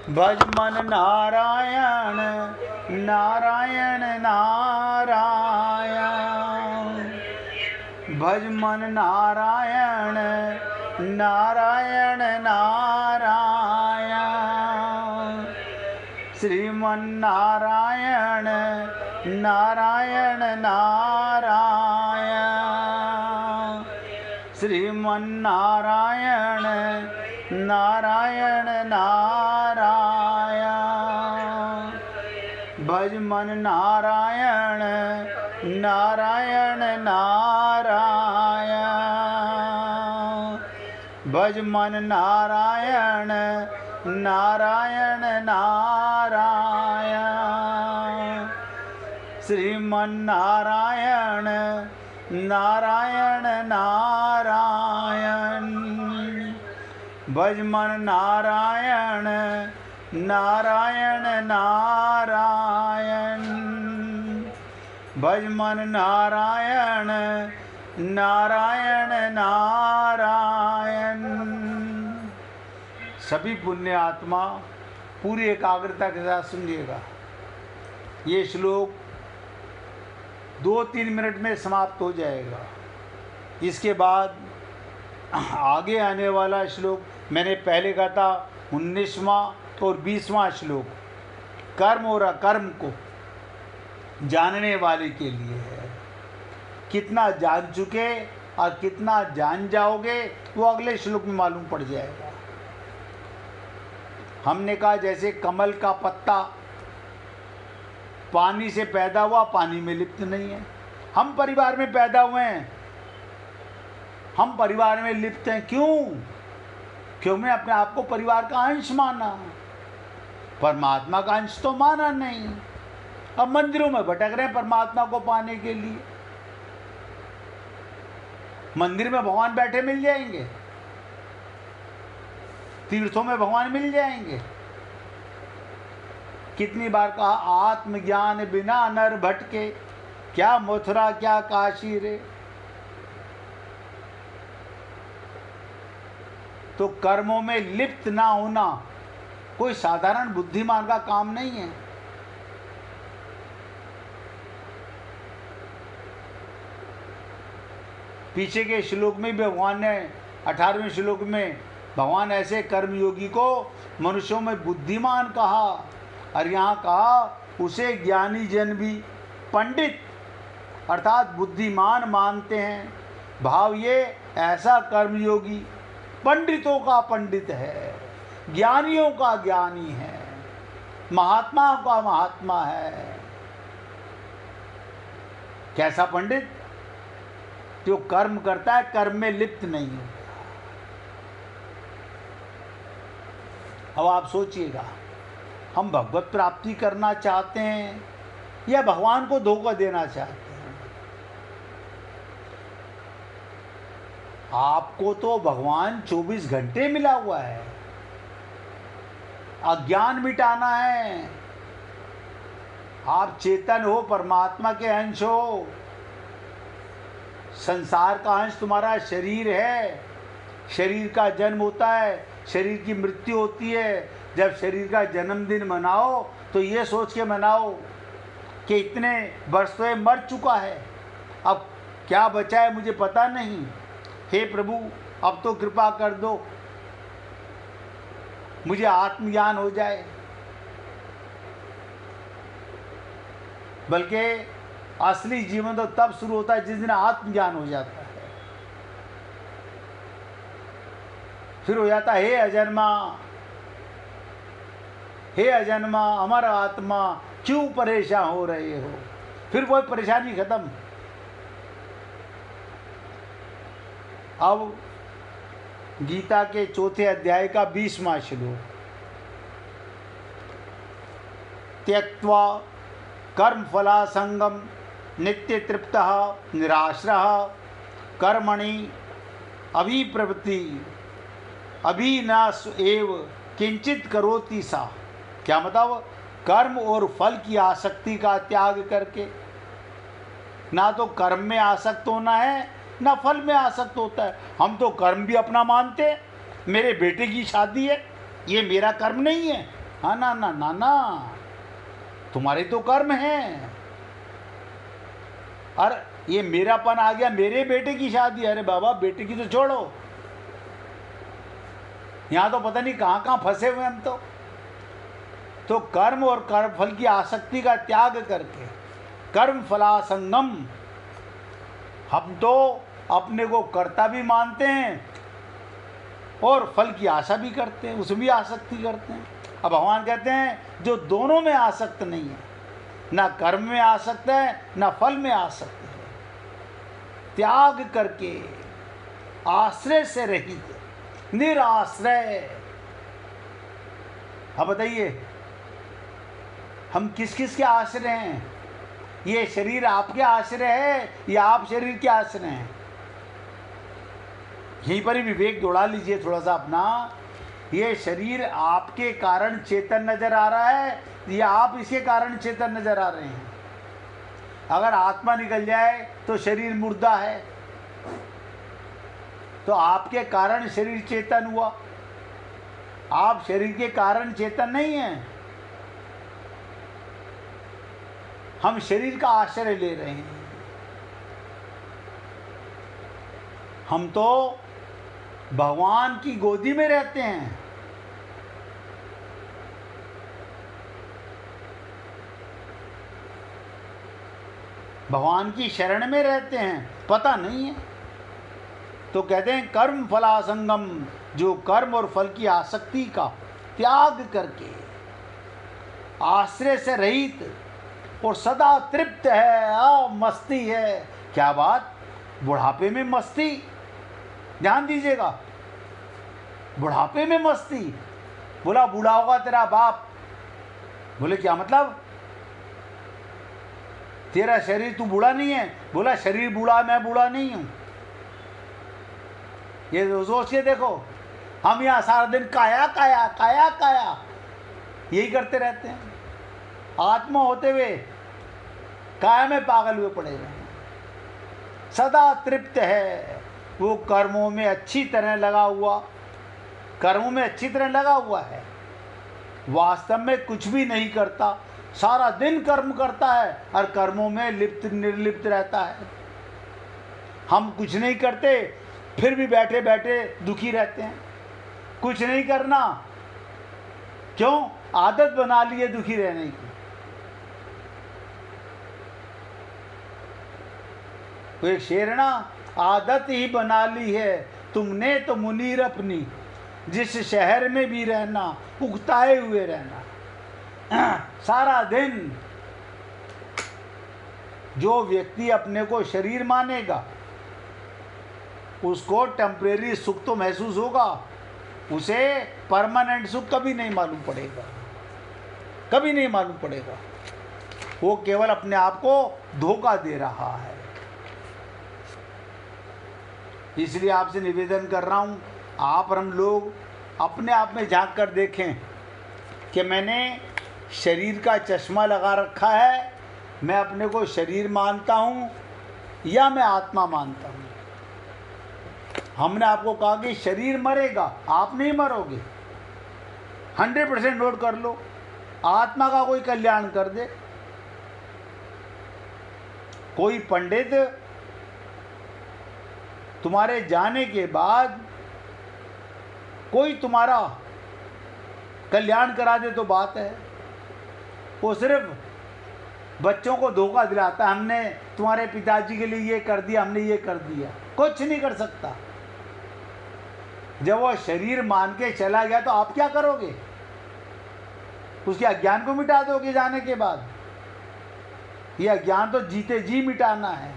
भज मन नारायण नारायण नारायण, भज मन नारायण नारायण नारायण, श्रीमन नारायण नारायण नारायण, श्रीमन नारायण नारायण नारायण, भज मन नारायण नारायण नारायण, भज मन नारायण नारायण नारायण, श्रीमन नारायण नारायण नारायण, भज मन नारायण नारायण नारायण, भज मन नारायण नारायण नारायण। सभी पुण्य आत्मा पूरी एकाग्रता के साथ सुनिएगा। ये श्लोक 2-3 मिनट में समाप्त हो जाएगा। इसके बाद आगे आने वाला श्लोक मैंने पहले कहा था 19वां और 20वां श्लोक कर्म और अकर्म को जानने वाले के लिए है। कितना जान चुके और कितना जान जाओगे वो अगले श्लोक में मालूम पड़ जाएगा। हमने कहा जैसे कमल का पत्ता पानी से पैदा हुआ, पानी में लिप्त नहीं है। हम परिवार में पैदा हुए हैं, हम परिवार में लिप्त हैं। क्यों मैं अपने आप को परिवार का अंश माना, परमात्मा का अंश तो माना नहीं। अब मंदिरों में भटक रहे हैं परमात्मा को पाने के लिए। मंदिर में भगवान बैठे मिल जाएंगे, तीर्थों में भगवान मिल जाएंगे। कितनी बार कहा आत्मज्ञान बिना नर भटके, क्या मथुरा क्या काशी रे। तो कर्मों में लिप्त ना होना कोई साधारण बुद्धिमान का काम नहीं है। पीछे के श्लोक में भी भगवान ने 18वें श्लोक में भगवान ऐसे कर्मयोगी को मनुष्यों में बुद्धिमान कहा, और यहाँ कहा उसे ज्ञानी जन भी पंडित अर्थात बुद्धिमान मानते हैं। भाव ये ऐसा कर्मयोगी पंडितों का पंडित है, ज्ञानियों का ज्ञानी है, महात्माओं का महात्मा है। कैसा पंडित? जो कर्म करता है, कर्म में लिप्त नहीं होता। अब आप सोचिएगा, हम भगवत प्राप्ति करना चाहते हैं या भगवान को धोखा देना चाहते हैं? आपको तो भगवान 24 घंटे मिला हुआ है। अज्ञान मिटाना है। आप चेतन हो, परमात्मा के अंश हो। संसार का अंश तुम्हारा शरीर है। शरीर का जन्म होता है, शरीर की मृत्यु होती है। जब शरीर का जन्मदिन मनाओ तो ये सोच के मनाओ कि इतने वर्ष तो ये मर चुका है, अब क्या बचा है मुझे पता नहीं। हे प्रभु, अब तो कृपा कर दो, मुझे आत्मज्ञान हो जाए। बल्कि असली जीवन तो तब शुरू होता है जिस दिन आत्मज्ञान हो जाता है। फिर हो जाता है हे अजन्मा, हे अजन्मा अमर आत्मा क्यों परेशान हो रहे हो। फिर वही परेशानी खत्म। अब गीता के 4थे अध्याय का 20वां श्लोक, त्यक्त्वा कर्म फलासंगम नित्य तृप्तः निराश्रः कर्मणि अभिप्रवृत्ति अभिनाश एव किंचित करोति सा। क्या मतलब? कर्म और फल की आसक्ति का त्याग करके, ना तो कर्म में आसक्त होना है ना फल में आसक्त होता है। हम तो कर्म भी अपना मानते मेरे बेटे की शादी है, ये मेरा कर्म नहीं है। हाँ ना ना ना ना, तुम्हारे तो कर्म हैं। और ये मेरापन आ गया, मेरे बेटे की शादी। अरे बाबा, बेटे की तो छोड़ो, यहाँ तो पता नहीं कहाँ कहाँ फंसे हुए हम तो कर्म और कर्म फल की आसक्ति का त्याग करके कर्म फलासंगम, हम तो अपने को कर्ता भी मानते हैं और फल की आशा भी करते हैं, उसमें भी आसक्ति करते हैं। अब भगवान कहते हैं जो दोनों में आसक्त नहीं है, ना कर्म में आसक्त है ना फल में आसक्त है, त्याग करके आश्रय से रहित निराश्रय। अब बताइए, हम किस किस के आश्रय हैं? ये शरीर आपके आश्रय है या आप शरीर के आश्रय हैं? यहीं पर ही विवेक दौड़ा लीजिए थोड़ा सा अपना। ये शरीर आपके कारण चेतन नजर आ रहा है या आप इसके कारण चेतन नजर आ रहे हैं? अगर आत्मा निकल जाए तो शरीर मुर्दा है, तो आपके कारण शरीर चेतन हुआ, आप शरीर के कारण चेतन नहीं हैं। हम शरीर का आश्रय ले रहे हैं। हम तो भगवान की गोदी में रहते हैं। भगवान की शरण में रहते हैं, पता नहीं है। तो कहते हैं कर्म फलासंगम, जो कर्म और फल की आसक्ति का त्याग करके आश्रय से रहित और सदा तृप्त है, मस्ती है। क्या बात, बुढ़ापे में मस्ती, ध्यान दीजिएगा, बुढ़ापे में मस्ती। बोला बूढ़ा होगा तेरा बाप। बोले क्या मतलब? तेरा शरीर, तू बूढ़ा नहीं है। बोला शरीर बूढ़ा, मैं बूढ़ा नहीं हूं। ये सोच के देखो, हम यहाँ सारा दिन काया काया काया काया यही करते रहते हैं। आत्मा होते हुए काया में पागल हुए पड़े हुए हैं। सदा तृप्त है, वो कर्मों में अच्छी तरह लगा हुआ, कर्मों में अच्छी तरह लगा हुआ है, वास्तव में कुछ भी नहीं करता, सारा दिन कर्म करता है और कर्मों में लिप्त निर्लिप्त रहता है। हम कुछ नहीं करते फिर भी बैठे बैठे दुखी रहते हैं। कुछ नहीं करना, क्यों? आदत बना ली है दुखी रहने की। तो एक शेर ना, आदत ही बना ली है तुमने तो मुनीर अपनी, जिस शहर में भी रहना उगताए हुए रहना। सारा दिन जो व्यक्ति अपने को शरीर मानेगा उसको टेम्परेरी सुख तो महसूस होगा, उसे परमानेंट सुख कभी नहीं मालूम पड़ेगा, कभी नहीं मालूम पड़ेगा। वो केवल अपने आप को धोखा दे रहा है। इसलिए आपसे निवेदन कर रहा हूँ, आप और हम लोग अपने आप में झांक कर देखें कि मैंने शरीर का चश्मा लगा रखा है, मैं अपने को शरीर मानता हूँ या मैं आत्मा मानता हूँ। हमने आपको कहा कि शरीर मरेगा, आप नहीं मरोगे, 100% नोट कर लो। आत्मा का कोई कल्याण कर दे, कोई पंडित तुम्हारे जाने के बाद कोई तुम्हारा कल्याण करा दे तो बात है। वो सिर्फ बच्चों को धोखा दिलाता, हमने तुम्हारे पिताजी के लिए ये कर दिया, हमने ये कर दिया, कुछ नहीं कर सकता। जब वो शरीर मान के चला गया तो आप क्या करोगे? उसके अज्ञान को मिटा दोगे जाने के बाद? ये अज्ञान तो जीते जी मिटाना है।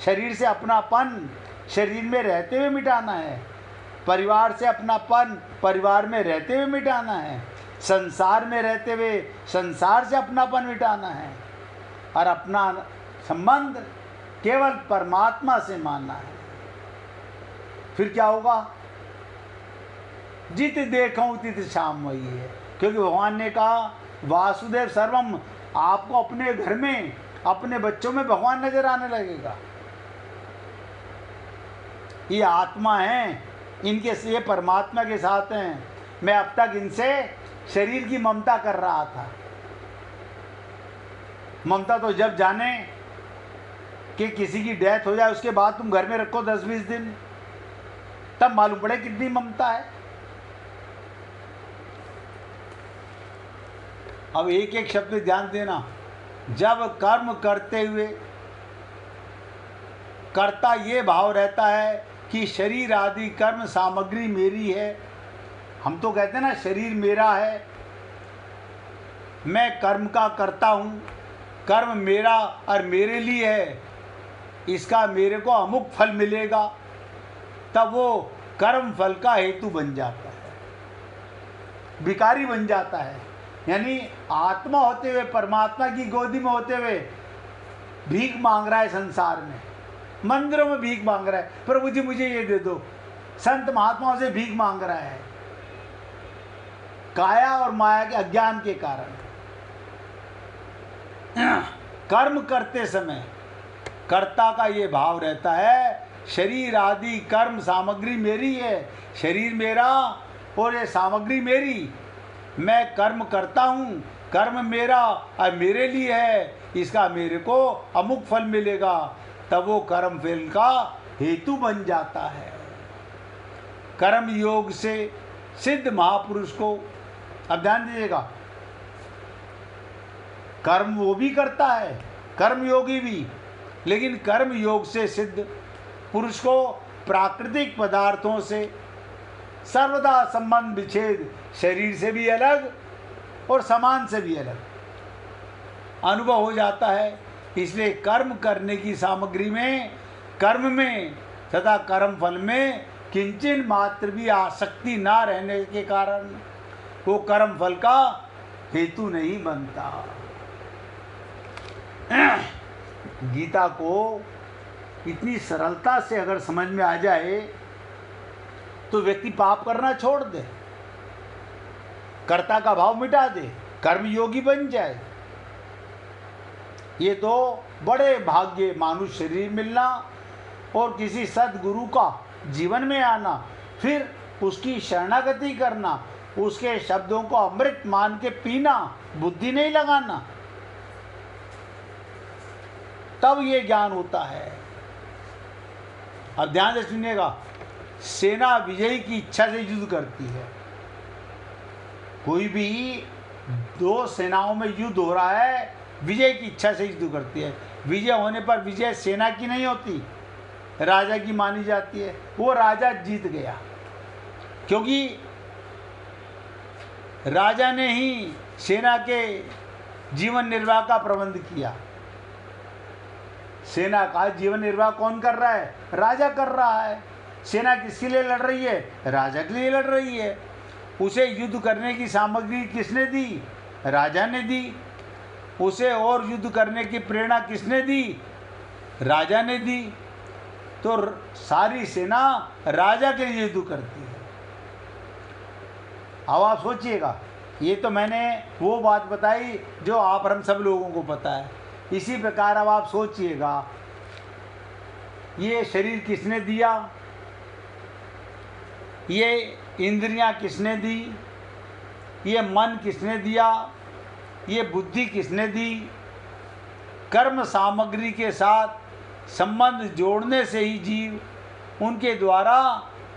शरीर से अपनापन शरीर में रहते हुए मिटाना है, परिवार से अपनापन परिवार में रहते हुए मिटाना है, संसार में रहते हुए संसार से अपनापन मिटाना है, और अपना संबंध केवल परमात्मा से मानना है। फिर क्या होगा? जित देखूं तित श्याम वही है। क्योंकि भगवान ने कहा वासुदेव सर्वम, आपको अपने घर में अपने बच्चों में भगवान नजर आने लगेगा। ये आत्मा है इनके ये परमात्मा के साथ हैं, मैं अब तक इनसे शरीर की ममता कर रहा था। ममता तो जब जाने कि किसी की डेथ हो जाए उसके बाद तुम घर में रखो 10-20 दिन, तब मालूम पड़े कितनी ममता है। अब एक एक शब्द ध्यान देना। जब कर्म करते हुए कर्ता ये भाव रहता है कि शरीर आदि कर्म सामग्री मेरी है, हम तो कहते हैं ना शरीर मेरा है, मैं कर्म का करता हूँ, कर्म मेरा और मेरे लिए है, इसका मेरे को अमुक फल मिलेगा, तब वो कर्म फल का हेतु बन जाता है, भिखारी बन जाता है। यानी आत्मा होते हुए, परमात्मा की गोदी में होते हुए भीख मांग रहा है संसार में, मंदिरों में भीख मांग रहा है, प्रभु जी मुझे ये दे दो। संत महात्माओं से भीख मांग रहा है, काया और माया के अज्ञान के कारण। कर्म करते समय कर्ता का ये भाव रहता है, शरीर आदि कर्म सामग्री मेरी है, शरीर मेरा और ये सामग्री मेरी, मैं कर्म करता हूँ, कर्म मेरा और मेरे लिए है, इसका मेरे को अमुक फल मिलेगा, तब वो कर्म फल का हेतु बन जाता है। कर्म योग से सिद्ध महापुरुष को, अब ध्यान दीजिएगा, कर्म वो भी करता है, कर्म योगी भी, लेकिन कर्म योग से सिद्ध पुरुष को प्राकृतिक पदार्थों से सर्वदा संबंध विच्छेद, शरीर से भी अलग और समान से भी अलग अनुभव हो जाता है। इसलिए कर्म करने की सामग्री में, कर्म में तथा कर्म फल में किंचन मात्र भी आसक्ति ना रहने के कारण वो कर्म फल का हेतु नहीं बनता। गीता को इतनी सरलता से अगर समझ में आ जाए तो व्यक्ति पाप करना छोड़ दे, कर्ता का भाव मिटा दे, कर्म योगी बन जाए। ये तो बड़े भाग्य, मानुष शरीर मिलना और किसी सद्गुरु का जीवन में आना, फिर उसकी शरणागति करना, उसके शब्दों को अमृत मान के पीना, बुद्धि नहीं लगाना, तब ये ज्ञान होता है। अब ध्यान से सुनिएगा, सेना विजयी की इच्छा से युद्ध करती है। कोई भी दो सेनाओं में युद्ध हो रहा है, विजय की इच्छा से युद्ध करती है। विजय होने पर विजय सेना की नहीं होती, राजा की मानी जाती है। वो राजा जीत गया क्योंकि राजा ने ही सेना के जीवन निर्वाह का प्रबंध किया। सेना का जीवन निर्वाह कौन कर रहा है? राजा कर रहा है। सेना किसके लिए लड़ रही है? राजा के लिए लड़ रही है। उसे युद्ध करने की सामग्री किसने दी? राजा ने दी। उसे और युद्ध करने की प्रेरणा किसने दी? राजा ने दी। तो सारी सेना राजा के लिए युद्ध करती है। अब आप सोचिएगा, ये तो मैंने वो बात बताई जो आप हम सब लोगों को पता है। इसी प्रकार अब आप सोचिएगा, ये शरीर किसने दिया? ये इंद्रियां किसने दी? ये मन किसने दिया? ये बुद्धि किसने दी? कर्म सामग्री के साथ संबंध जोड़ने से ही जीव उनके द्वारा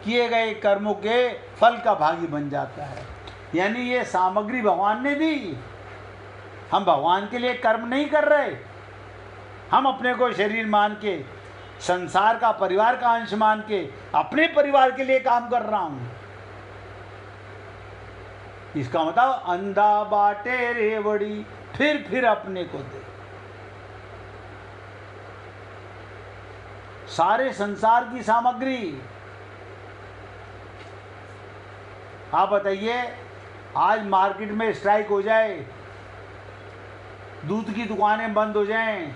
किए गए कर्मों के फल का भागी बन जाता है। यानी ये सामग्री भगवान ने दी। हम भगवान के लिए कर्म नहीं कर रहे। हम अपने को शरीर मान के, संसार का, परिवार का अंश मान के अपने परिवार के लिए काम कर रहा हूं। इसका मतलब अंधा बाटे रेवड़ी फिर अपने को दे। सारे संसार की सामग्री, आप बताइए, आज मार्केट में स्ट्राइक हो जाए, दूध की दुकानें बंद हो जाएं,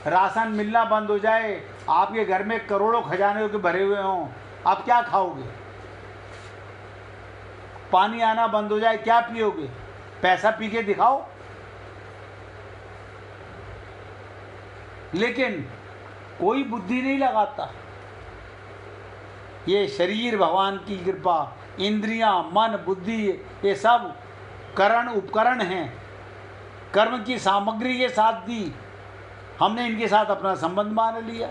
राशन मिलना बंद हो जाए, आपके घर में करोड़ों खजाने के भरे हुए हों, आप क्या खाओगे? पानी आना बंद हो जाए, क्या पियोगे? पैसा पी के दिखाओ। लेकिन कोई बुद्धि नहीं लगाता। ये शरीर भगवान की कृपा, इंद्रियां, मन, बुद्धि, ये सब करण उपकरण हैं, कर्म की सामग्री के साथ दी, हमने इनके साथ अपना संबंध मान लिया।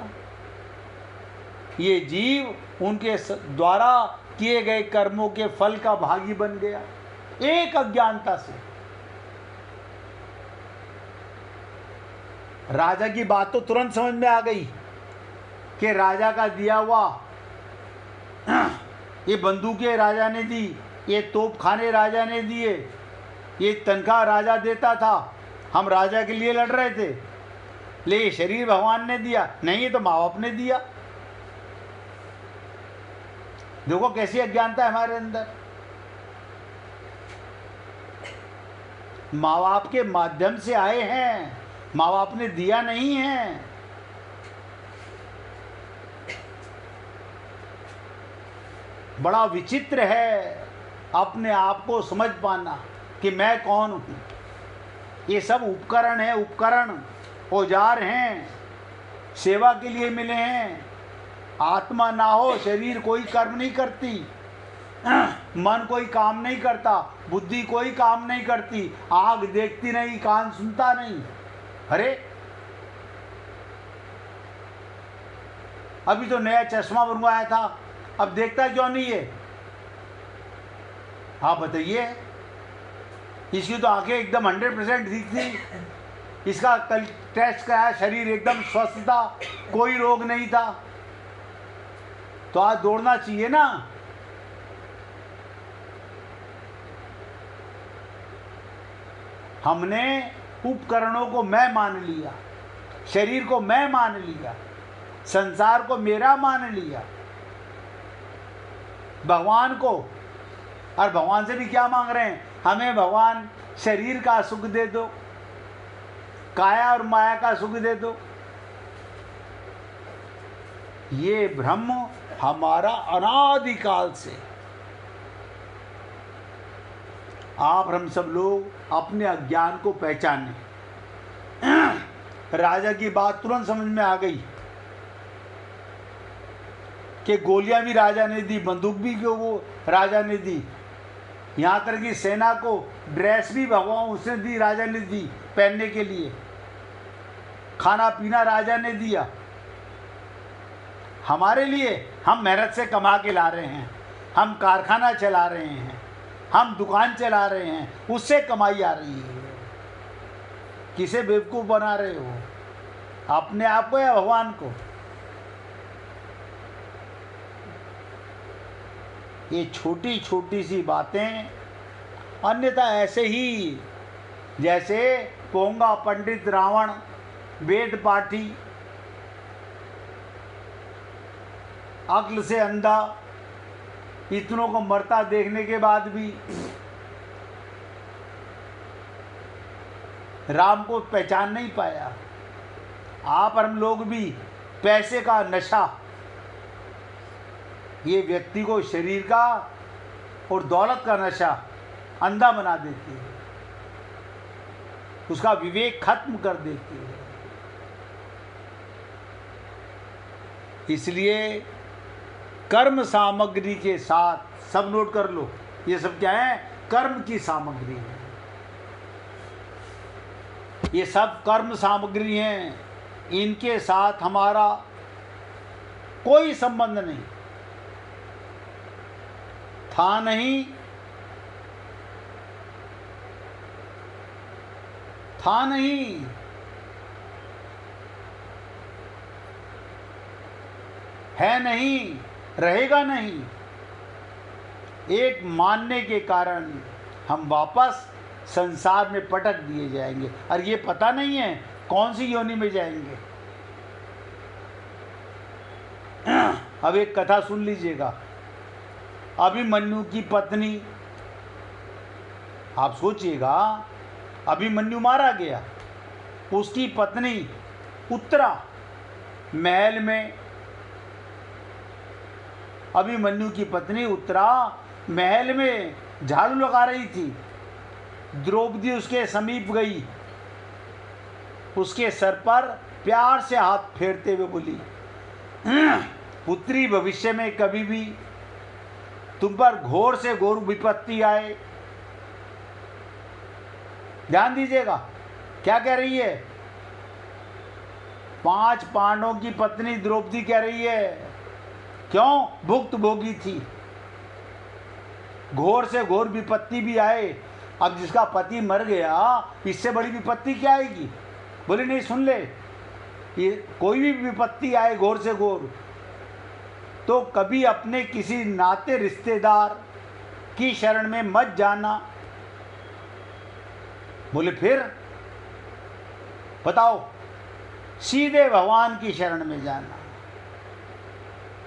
ये जीव उनके द्वारा किए गए कर्मों के फल का भागी बन गया, एक अज्ञानता से। राजा की बात तो तुरंत समझ में आ गई कि राजा का दिया हुआ, ये बंदूकें राजा ने दी, ये तोप खाने राजा ने दिए, ये तनख्वाह राजा देता था, हम राजा के लिए लड़ रहे थे, ले ये शरीर भगवान ने दिया, नहीं ये तो माँ बाप ने दिया। देखो कैसी अज्ञानता है हमारे अंदर। माँ बाप के माध्यम से आए हैं, माँ बाप ने दिया नहीं है। बड़ा विचित्र है अपने आप को समझ पाना कि मैं कौन हूँ। ये सब उपकरण है, उपकरण औजार हैं, सेवा के लिए मिले हैं। आत्मा ना हो शरीर कोई कर्म नहीं करती, मन कोई काम नहीं करता, बुद्धि कोई काम नहीं करती, आँख देखती नहीं, कान सुनता नहीं। अरे अभी तो नया चश्मा बनवाया था, अब देखता क्यों नहीं है? आप बताइए। इसकी तो आंखें एकदम 100% दिखती, इसका कल टेस्ट कराया, शरीर एकदम स्वस्थ था, कोई रोग नहीं था, तो आज दौड़ना चाहिए ना। हमने उपकरणों को मैं मान लिया, शरीर को मैं मान लिया, संसार को मेरा मान लिया, भगवान को। और भगवान से भी क्या मांग रहे हैं? हमें भगवान शरीर का सुख दे दो, काया और माया का सुख दे दो। ये ब्रह्म हमारा अनादिकाल से, आप हम सब लोग अपने अज्ञान को पहचाने। राजा की बात तुरंत समझ में आ गई कि गोलियां भी राजा ने दी, बंदूक भी वो राजा ने दी, यहाँ तक कि सेना को ड्रेस भी भगवान उसने दी, राजा ने दी पहनने के लिए, खाना पीना राजा ने दिया हमारे लिए। हम मेहनत से कमा के ला रहे हैं, हम कारखाना चला रहे हैं, हम दुकान चला रहे हैं, उससे कमाई आ रही है। किसे बेवकूफ़ बना रहे हो? अपने आप को या भगवान को? ये छोटी छोटी सी बातें, अन्यथा ऐसे ही जैसे पोंगा पंडित रावण, वेद पाठी, अक्ल से अंधा, इतनों को मरता देखने के बाद भी राम को पहचान नहीं पाया। आप और हम लोग भी पैसे का नशा ये व्यक्ति को शरीर का और दौलत का नशा अंधा बना देती है, उसका विवेक खत्म कर देती है। इसलिए कर्म सामग्री के साथ, सब नोट कर लो, ये सब क्या है? कर्म की सामग्री है। ये सब कर्म सामग्री हैं, इनके साथ हमारा कोई संबंध नहीं था, नहीं था, नहीं है, नहीं रहेगा, नहीं। एक मानने के कारण हम वापस संसार में पटक दिए जाएंगे, और ये पता नहीं है कौन सी योनि में जाएंगे। अब एक कथा सुन लीजिएगा। अभिमन्यु की पत्नी, आप सोचिएगा, अभिमन्यु मारा गया, उसकी पत्नी उत्तरा महल में, अभिमन्यु की पत्नी उत्तरा महल में झाड़ू लगा रही थी। द्रौपदी उसके समीप गई, उसके सर पर प्यार से हाथ फेरते हुए बोली, पुत्री भविष्य में कभी भी तुम पर घोर से घोर विपत्ति आए। ध्यान दीजिएगा क्या कह रही है। 5 पांडवों की पत्नी द्रौपदी कह रही है, क्यों? भुक्त भोगी थी, घोर से घोर विपत्ति भी आए। अब जिसका पति मर गया, इससे बड़ी विपत्ति क्या आएगी? बोले नहीं, सुन ले, ये कोई भी विपत्ति आए घोर से घोर, तो कभी अपने किसी नाते रिश्तेदार की शरण में मत जाना। बोले फिर बताओ? सीधे भगवान की शरण में जाना।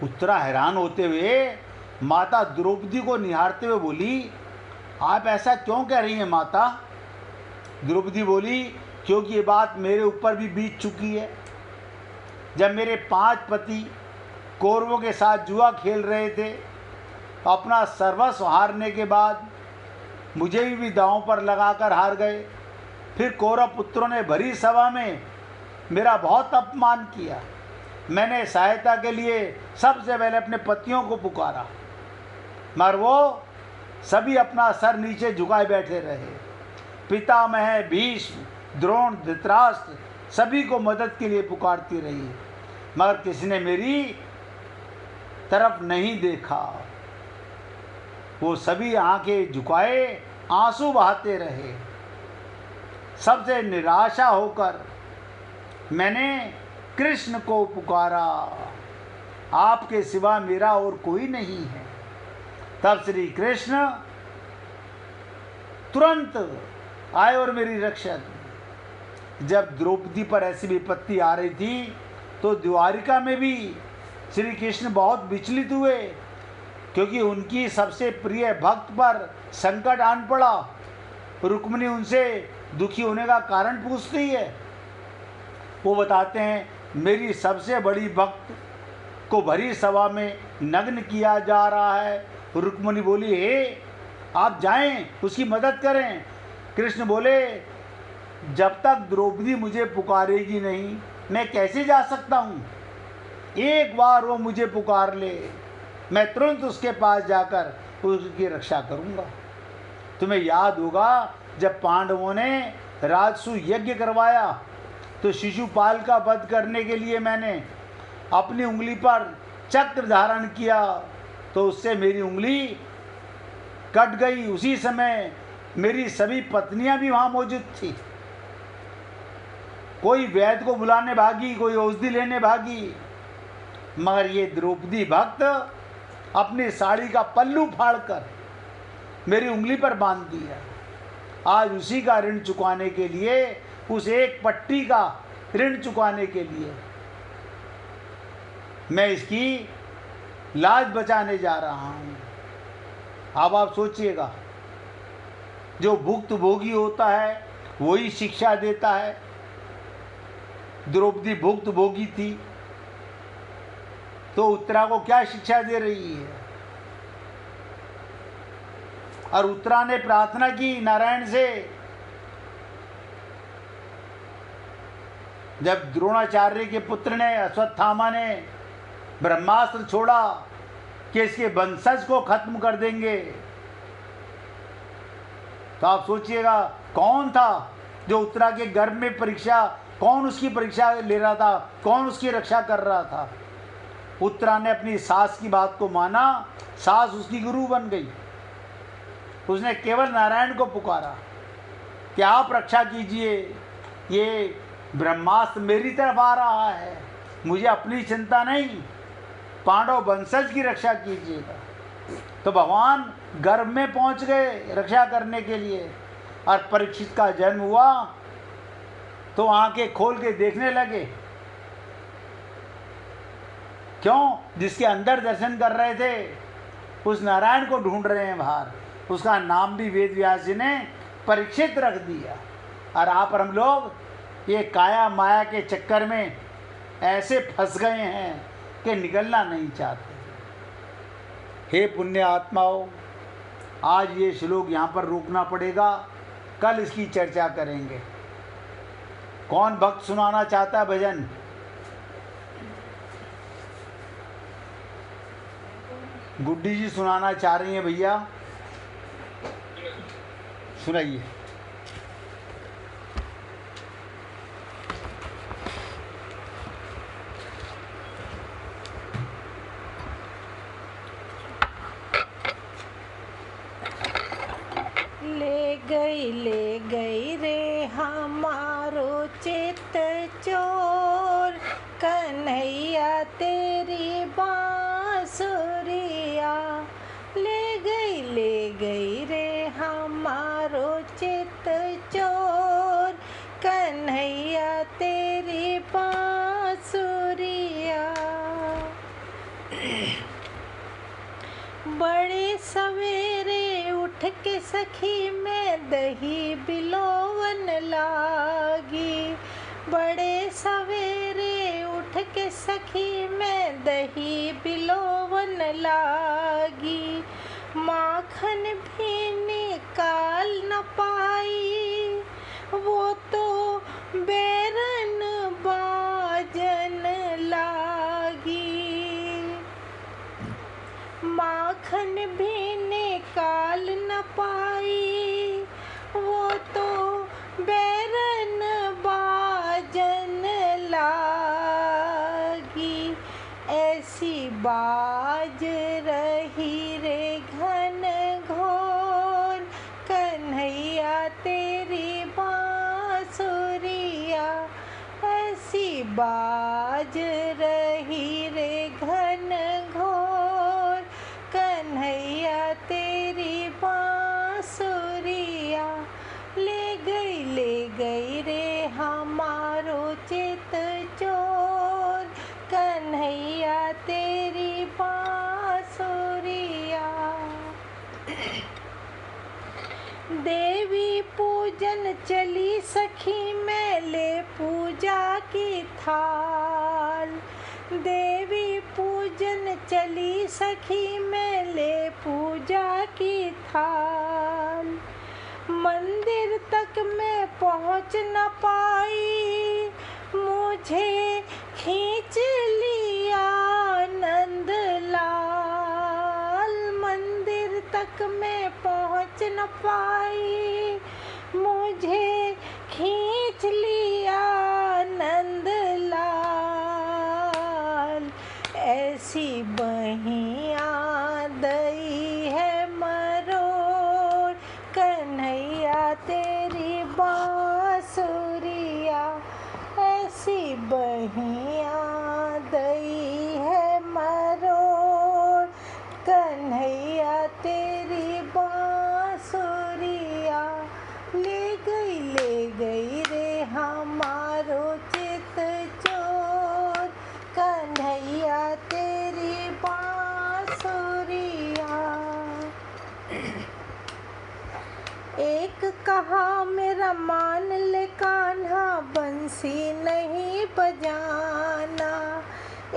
उत्तरा हैरान होते हुए माता द्रौपदी को निहारते हुए बोली, आप ऐसा क्यों कह रही हैं माता? द्रौपदी बोली, क्योंकि ये बात मेरे ऊपर भी बीत चुकी है। जब मेरे 5 पति कौरवों के साथ जुआ खेल रहे थे, अपना सर्वस्व हारने के बाद मुझे भी दांव पर लगाकर हार गए। फिर कौरव पुत्रों ने भरी सभा में मेरा बहुत अपमान किया। मैंने सहायता के लिए सबसे पहले अपने पतियों को पुकारा, मगर वो सभी अपना सर नीचे झुकाए बैठे रहे। पितामह भीष्म, द्रोण, धृतराष्ट्र सभी को मदद के लिए पुकारती रही, मगर किसी ने मेरी तरफ नहीं देखा। वो सभी आंखें झुकाए आंसू बहाते रहे। सबसे निराशा होकर मैंने कृष्ण को पुकारा, आपके सिवा मेरा और कोई नहीं है। तब श्री कृष्ण तुरंत आए और मेरी रक्षा की। जब द्रौपदी पर ऐसी विपत्ति आ रही थी, तो द्वारिका में भी श्री कृष्ण बहुत विचलित हुए, क्योंकि उनकी सबसे प्रिय भक्त पर संकट आन पड़ा। रुक्मिणी उनसे दुखी होने का कारण पूछती है। वो बताते हैं, मेरी सबसे बड़ी भक्त को भरी सभा में नग्न किया जा रहा है। रुक्मिणी बोली, हे आप जाएं, उसकी मदद करें। कृष्ण बोले, जब तक द्रौपदी मुझे पुकारेगी नहीं, मैं कैसे जा सकता हूँ? एक बार वो मुझे पुकार ले, मैं तुरंत उसके पास जाकर उसकी रक्षा करूँगा। तुम्हें याद होगा, जब पांडवों ने राजसू यज्ञ करवाया, तो शिशुपाल का वध करने के लिए मैंने अपनी उंगली पर चक्र धारण किया, तो उससे मेरी उंगली कट गई। उसी समय मेरी सभी पत्नियां भी वहां मौजूद थी। कोई वैद्य को बुलाने भागी, कोई औषधि लेने भागी, मगर ये द्रौपदी भक्त अपनी साड़ी का पल्लू फाड़कर मेरी उंगली पर बांध दिया। आज उसी का ऋण चुकाने के लिए, उस एक पट्टी का ऋण चुकाने के लिए मैं इसकी लाज बचाने जा रहा हूँ। अब आप सोचिएगा, जो भुक्त भोगी होता है वही शिक्षा देता है। द्रौपदी भुक्त भोगी थी, तो उत्तरा को क्या शिक्षा दे रही है? और उत्तरा ने प्रार्थना की नारायण से, जब द्रोणाचार्य के पुत्र ने, अश्वत्थामा ने ब्रह्मास्त्र छोड़ा कि इसके वंशज को खत्म कर देंगे, तो आप सोचिएगा कौन था जो उत्तरा के गर्भ में परीक्षा, कौन उसकी परीक्षा ले रहा था, कौन उसकी रक्षा कर रहा था? उत्तरा ने अपनी सास की बात को माना, सास उसकी गुरु बन गई। उसने केवल नारायण को पुकारा कि आप रक्षा कीजिए, ये ब्रह्मास्त्र मेरी तरफ आ रहा है, मुझे अपनी चिंता नहीं, पांडव वंशज की रक्षा कीजिएगा। तो भगवान गर्भ में पहुंच गए रक्षा करने के लिए, और परीक्षित का जन्म हुआ तो आंखें खोल के देखने लगे। क्यों? जिसके अंदर दर्शन कर रहे थे, उस नारायण को ढूंढ रहे हैं बाहर। उसका नाम भी वेद व्यास जी ने परीक्षित रख दिया। और आप और हम लोग ये काया माया के चक्कर में ऐसे फंस गए हैं कि निकलना नहीं चाहते। हे पुण्य आत्माओं, आज ये श्लोक यहाँ पर रोकना पड़ेगा, कल इसकी चर्चा करेंगे। कौन भक्त सुनाना चाहता है भजन? गुड्डी जी सुनाना चाह रही हैं भैया, सुनाइए। ले गई रे हमारो चित चोर, कन्हैया तेरी बांसुरिया। ले गई रे हमारो चित चोर, कन्हैया तेरी बांसुरिया। बड़े सवेरे उठ के सखी मैं दही बिलोवन लागी, बड़े सवेरे उठ के सखी मैं दही बिलोवन लागी। माखन भी निकाल न पाई, वो तो बेरन बाजन लागी। माखन भी निकाल न पाई, वो तो बेरन बाजन लागी। ऐसी बाज रही रे घन घोर, कन्हैया तेरी बांसुरिया। ऐसी बाज रही रे घन घोर, कन्हैया तेरी बांसुरिया। ले गई रे हमारो चित चोर, कन्हैया तेरी बांसुरिया। देवी पूजन चली सखी मैं ले पूजा की थाल, देवी पूजन चली सखी मैं ले पूजा की थाल। मंदिर तक मैं पहुँच न पाई, मुझे खींच लिया नंदलाल। मंदिर तक मैं पहुँच न पाई, मुझे खींच लिया नंदलाल। ऐसी बहियाँ दई है मरोड़, कन्हैया तेरी बांसुरिया। ऐसी बहियाँ दई है मरोड़, कन्हैया तेरी बांसुरिया। ले गई रे हमारो चित चोर, कन्हैया तेरी बांसुरिया। एक कहा मेरा मान ले कान्हा, बंसी नहीं बजाना।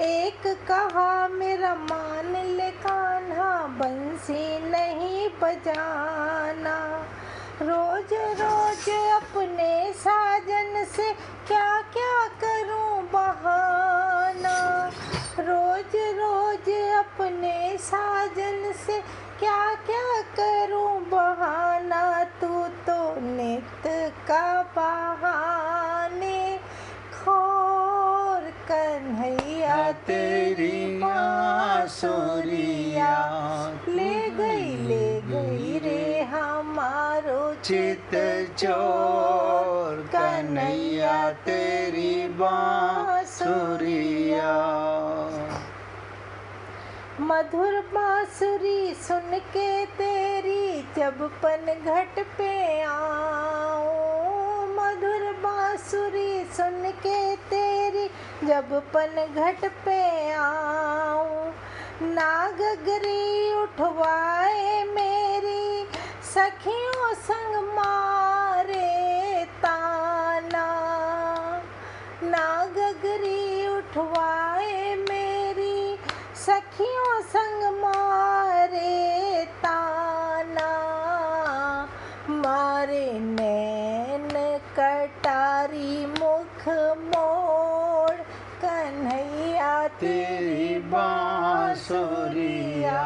एक कहा मेरा मान ले कान्हा, बंसी नहीं बजाना। रोज रोज अपने साजन से क्या क्या करूं बहाना, रोज रोज अपने साजन से क्या क्या करूं बहाना। तू तो नित का बहाने खोर, कन्हैया तेरी बांसुरिया। ले गई रे हमारो चित चोर, कन्हैया तेरी बांसुरिया। मधुर बांसुरी सुन के तेरी जब पन घट पे आऊं, मधुर बांसुरी सुन के तेरी जब पन घट पे आऊं। नागगरी उठवाए मेरी सखियों संग मारे ताना, नागगरी उठवाए मेरी सखियों संग मारे ताना। मारे नैन कटारी मुख मोड़, कन्हैया तेरी बांसुरिया।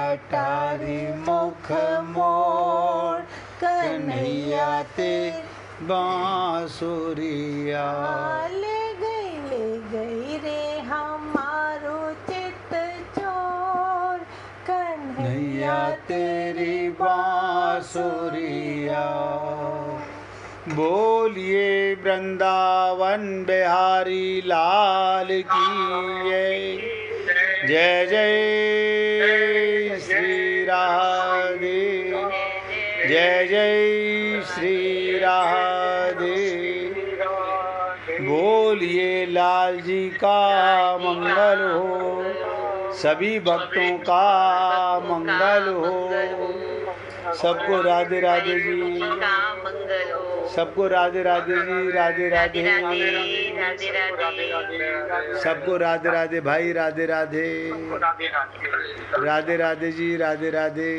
अटारी मुख मोड़, कन्हैया तेरी बांसुरिया। ले गई रे हमारो चित चोर, कन्हैया तेरी बांसुरिया। बोलिए वृंदावन बिहारी लाल की जय जय श्री राधे, जय जय श्री राधे। बोलिए लाल जी का मंगल हो, सभी भक्तों का मंगल हो। सबको राधे राधे जी, सबको राधे राधे जी, राधे राधे, सबको राधे राधे भाई, राधे राधे, राधे राधे जी, राधे राधे।